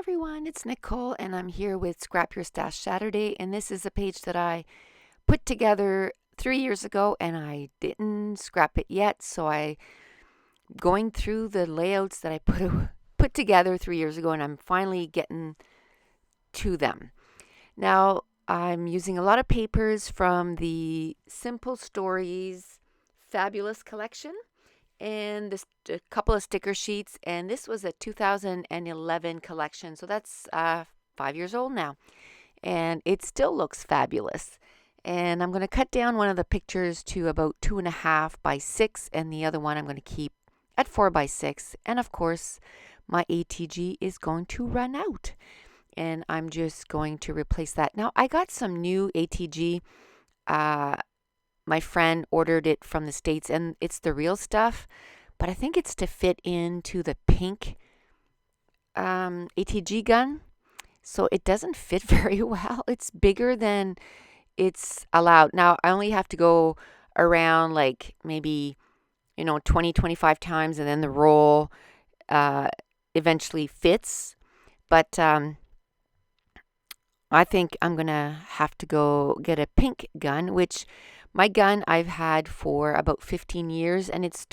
Everyone, it's Nicole and I'm here with Scrap Your Stash Saturday, and this is a page that I put together 3 years ago and I didn't scrap it yet, so I going through the layouts that I put together 3 years ago, and I'm finally getting to them. Now I'm using a lot of papers from the Simple Stories Fabulous collection and a couple of sticker sheets, and this was a 2011 collection, so that's 5 years old now, and it still looks fabulous. And I'm going to cut down one of the pictures to about 2.5 by 6, and the other one I'm going to keep at 4 by 6. And of course my ATG is going to run out, and I'm just going to replace that. Now I got some new ATG. My friend ordered it from the States, and it's the real stuff, but I think it's to fit into the pink ATG gun, so it doesn't fit very well. It's bigger than it's allowed. Now I only have to go around like maybe 20-25 times, and then the roll eventually fits, but I think I'm gonna have to go get a pink gun, which my gun I've had for about 15 years, and it's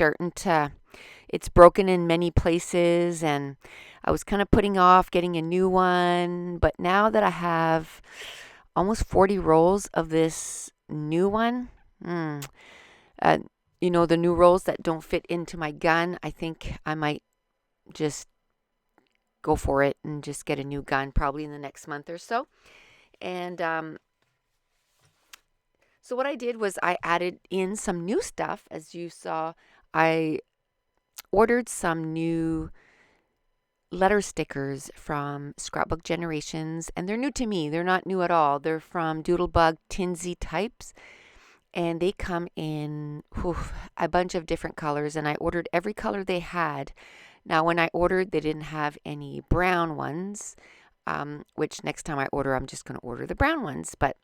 broken in many places, and I was kind of putting off getting a new one, but now that I have almost 40 rolls of this new one, uh, the new rolls that don't fit into my gun, I think I might just go for it and just get a new gun probably in the next month or so. And so what I did was I added in some new stuff. As you saw, I ordered some new letter stickers from Scrapbook Generations, and they're new to me. They're not new at all. They're from Doodlebug Tinsy Types, and they come in a bunch of different colors, and I ordered every color they had. Now when I ordered, they didn't have any brown ones, which next time I order, I'm just going to order the brown ones, but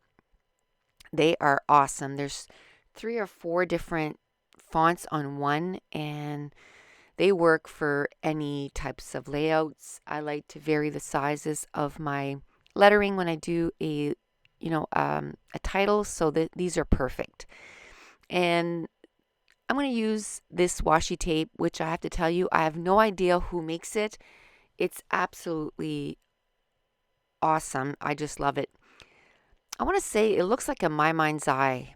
they are awesome. There's 3 or 4 different fonts on one, and they work for any types of layouts. I like to vary the sizes of my lettering when I do a title, so that these are perfect. And I'm going to use this washi tape, which I have to tell you, I have no idea who makes it. It's absolutely awesome. I just love it. I want to say it looks like a My Mind's Eye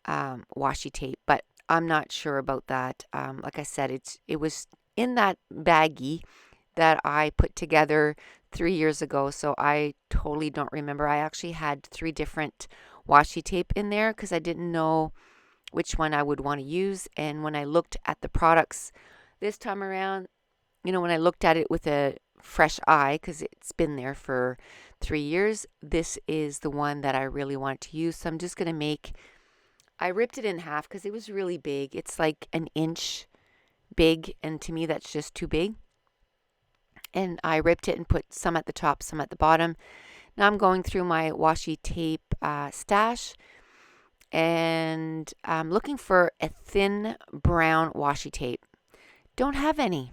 washi tape, but I'm not sure about that. Like I said, it was in that baggie that I put together 3 years ago, so I totally don't remember. I actually had 3 different washi tape in there because I didn't know which one I would want to use. And when I looked at the products this time around, when I looked at it with a fresh eye, because it's been there for 3 years, this is the one that I really wanted to use. So I'm just going to I ripped it in half because it was really big. It's like an inch big, and to me that's just too big. And I ripped it and put some at the top, some at the bottom. Now I'm going through my washi tape stash, and I'm looking for a thin brown washi tape. Don't have any.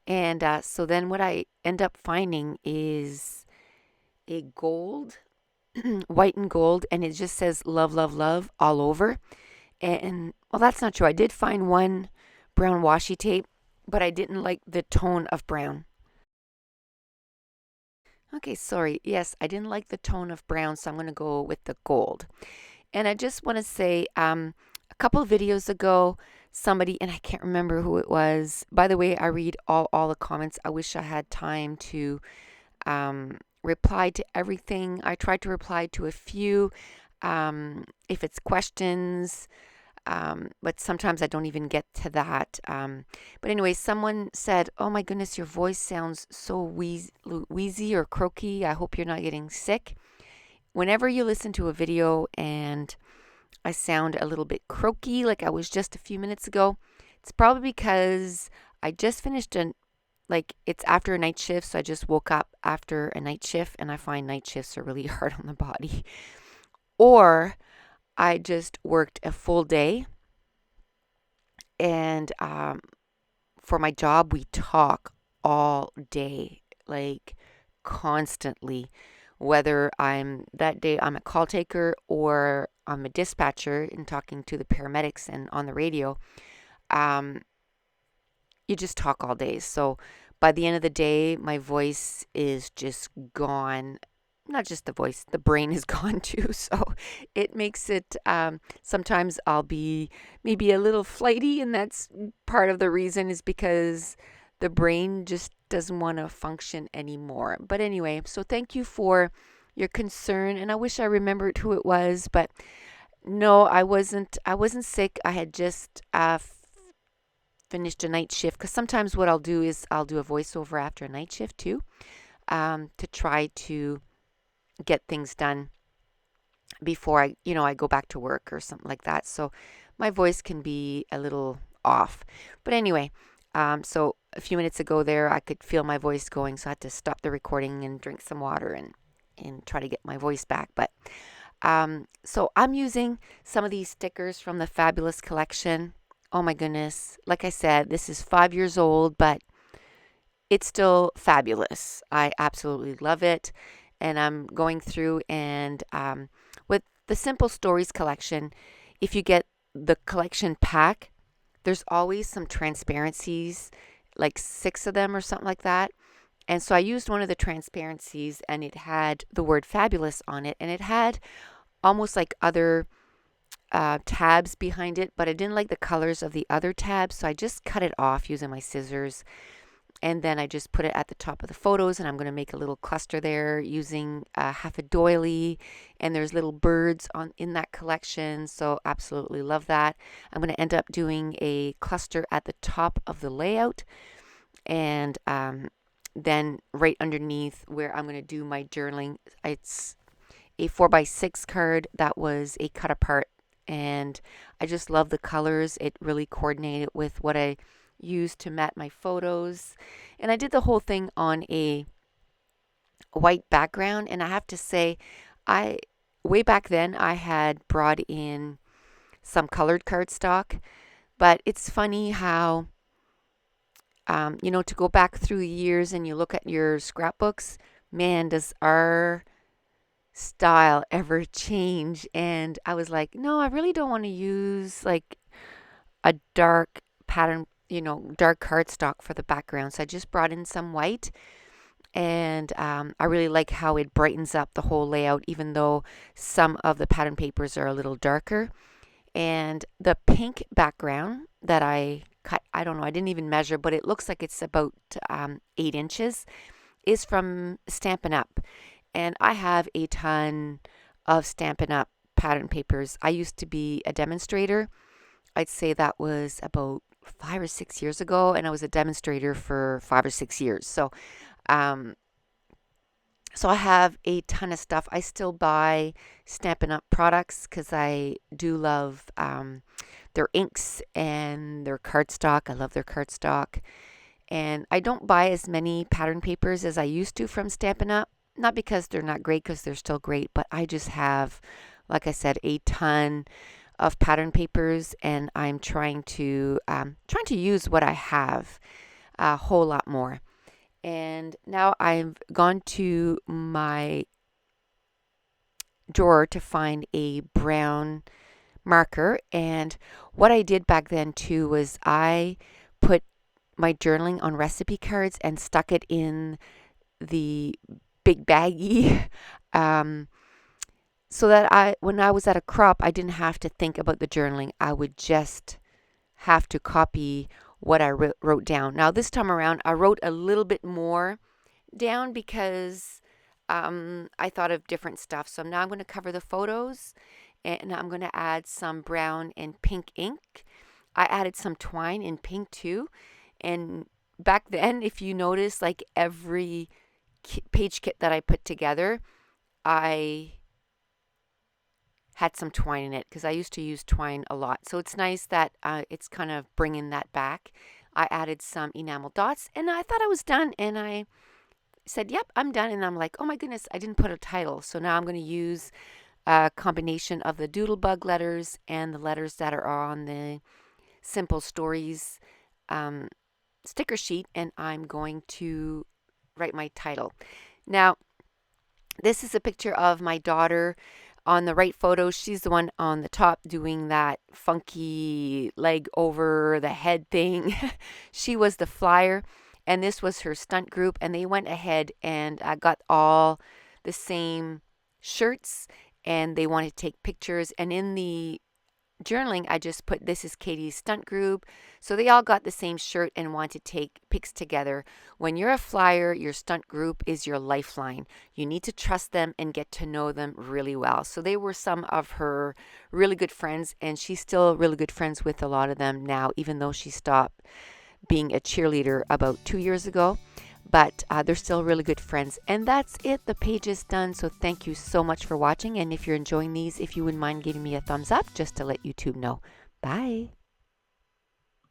And so then what I end up finding is a gold, white and gold, and it just says love, love, love all over. And well, that's not true. I did find one brown washi tape, but I didn't like the tone of brown. Okay, sorry. Yes, I didn't like the tone of brown, so I'm going to go with the gold. And I just want to say, a couple of videos ago, somebody, and I can't remember who it was. By the way, I read all the comments. I wish I had time to reply to everything. I tried to reply to a few, if it's questions, but sometimes I don't even get to that. But anyway, someone said, "Oh my goodness, your voice sounds so wheezy or croaky. I hope you're not getting sick." Whenever you listen to a video and I sound a little bit croaky, like I was just a few minutes ago, it's probably because I just finished it's after a night shift, so I just woke up after a night shift, and I find night shifts are really hard on the body. Or I just worked a full day, and for my job, we talk all day. like constantly, whether that day I'm a call taker or I'm a dispatcher and talking to the paramedics and on the radio. Um, you just talk all day. So by the end of the day, my voice is just gone. Not just the voice, the brain is gone too. So it makes it, sometimes I'll be maybe a little flighty, and that's part of the reason is because the brain just doesn't want to function anymore. But anyway, so thank you for your concern, and I wish I remembered who it was, but no, I wasn't sick. I had just finished a night shift, because sometimes what I'll do is I'll do a voiceover after a night shift too, to try to get things done before I go back to work or something like that. So my voice can be a little off. But anyway, so a few minutes ago there, I could feel my voice going, so I had to stop the recording and drink some water and try to get my voice back. But so I'm using some of these stickers from the Fabulous collection. Oh my goodness. Like I said, this is 5 years old, but it's still fabulous. I absolutely love it. And I'm going through and with the Simple Stories collection, if you get the collection pack, there's always some transparencies, like 6 of them or something like that. And so I used one of the transparencies, and it had the word fabulous on it, and it had almost like other tabs behind it, but I didn't like the colors of the other tabs, so I just cut it off using my scissors, and then I just put it at the top of the photos, and I'm going to make a little cluster there using half a doily, and there's little birds in that collection, so absolutely love that. I'm going to end up doing a cluster at the top of the layout, and then right underneath where I'm going to do my journaling, it's a 4x6 card that was a cut apart, and I just love the colors. It really coordinated with what I used to mat my photos, and I did the whole thing on a white background. And I have to say, I way back then I had brought in some colored cardstock, but it's funny how to go back through the years and you look at your scrapbooks, man, does our style ever change. And I was like, no, I really don't want to use like a dark pattern, dark cardstock for the background. So I just brought in some white, and I really like how it brightens up the whole layout, even though some of the pattern papers are a little darker. And the pink background that I cut, I don't know, I didn't even measure, but it looks like it's about 8 inches, is from Stampin' Up. And I have a ton of Stampin' Up pattern papers. I used to be a demonstrator. I'd say that was about 5 or 6 years ago, and I was a demonstrator for 5 or 6 years. So I have a ton of stuff. I still buy Stampin' Up products because I do love their inks and their cardstock. I love their cardstock. And I don't buy as many pattern papers as I used to from Stampin' Up. Not because they're not great, because they're still great, but I just have, like I said, a ton of pattern papers, and I'm trying to use what I have a whole lot more. And now I've gone to my drawer to find a brown marker, and what I did back then too was I put my journaling on recipe cards and stuck it in the big baggie, so that when I was at a crop, I didn't have to think about the journaling. I would just have to copy what I wrote down. Now this time around, I wrote a little bit more down because I thought of different stuff. So now I'm going to cover the photos, and I'm going to add some brown and pink ink. I added some twine in pink too. And back then, if you notice, like every page kit that I put together, I had some twine in it because I used to use twine a lot. So it's nice that it's kind of bringing that back. I added some enamel dots, and I thought I was done, and I said, yep, I'm done. And I'm like, oh my goodness, I didn't put a title. So now I'm going to use a combination of the Doodlebug letters and the letters that are on the Simple Stories sticker sheet, and I'm going to write my title. Now, this is a picture of my daughter. On the right photo, she's the one on the top doing that funky leg over the head thing. She was the flyer, and this was her stunt group, and they went ahead and got all the same shirts, and they wanted to take pictures. And in the journaling, I just put, this is Katie's stunt group. So they all got the same shirt and want to take pics together. When you're a flyer, your stunt group is your lifeline. You need to trust them and get to know them really well. So they were some of her really good friends, and she's still really good friends with a lot of them now, even though she stopped being a cheerleader about 2 years ago. But they're still really good friends. And that's it. The page is done. So thank you so much for watching. And if you're enjoying these, if you wouldn't mind giving me a thumbs up just to let YouTube know. Bye.